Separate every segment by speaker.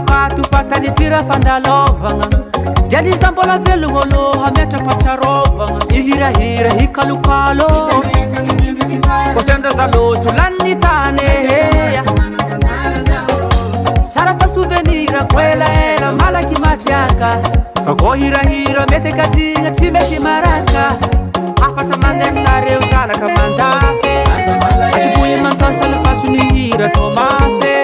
Speaker 1: Katu fatani tira fandalovanga Jadi zambola velungolo hameta pacharovanga Ihira hira hikalukalo Kosenda zalo sulani tane Sarata souvenira kwela ela malaki matiaka Fako hira hira mete katinga tsimeti maraka Afasa mandem na reusana kamanjafe Atibuye mantosa lefasuni hira tomafe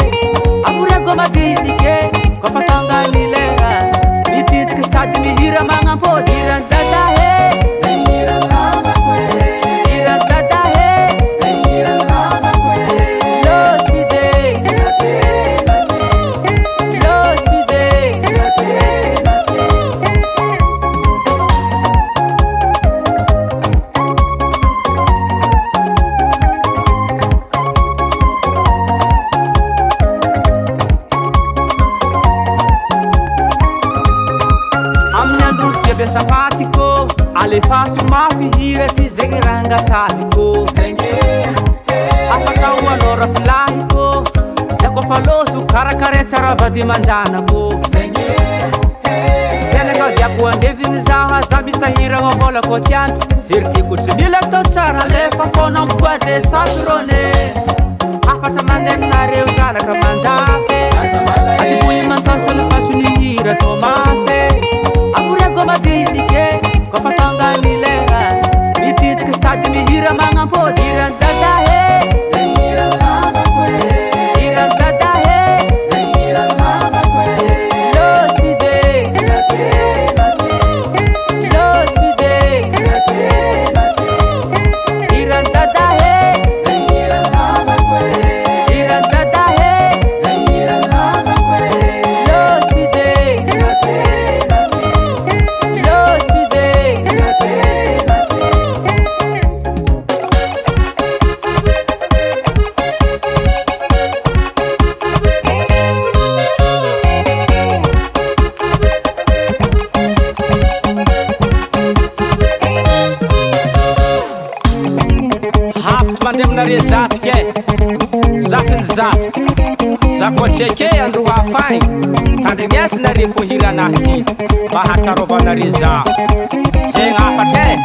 Speaker 1: Afuria goma dinike, kofa tanga milera Mititi kisati mihira manga po Diran dada he,
Speaker 2: Zahira lava kwe
Speaker 1: diran dada he
Speaker 2: Zahira lava kwe
Speaker 1: Lo size,
Speaker 2: Late, late
Speaker 1: lo size
Speaker 2: Late, late
Speaker 1: Amnyandru fiebe sapatiko Ale fasu mafi hira ti zegiranga taliko
Speaker 2: Zenge,
Speaker 1: Afata uanora filahiko Seko falosu karakare charavadi manjanako
Speaker 2: Zenge,
Speaker 1: Tenega vyaku andevini zaha Zabisa hira ngobola kotian Sirki kutsimila tochara Lefa fona mbwade saturone Afata mandem na reusana kamanjafe Atibuye mantosa lefasuni hira tomafe Afuria goma dinike Kofa tanga milera Mititi kisati mihira manga po Diran dada he
Speaker 2: Zahira lava kwe
Speaker 1: Diran dada he
Speaker 2: Zahira lava kwe
Speaker 1: Lo size,
Speaker 2: Late, late
Speaker 1: lo size
Speaker 2: Late, late
Speaker 1: Diran dada he
Speaker 2: Zahira lava kwe
Speaker 1: Diran dada he
Speaker 2: Zahira lava kwe
Speaker 1: Lo size,
Speaker 2: Late, late
Speaker 1: lo size
Speaker 2: Late, late
Speaker 1: Haft mandem na re zafike Zafin zaft Zakotseke andro hafay Tandrignesi na re fo hira nahty Mba hatarovana re za Zegny hafatre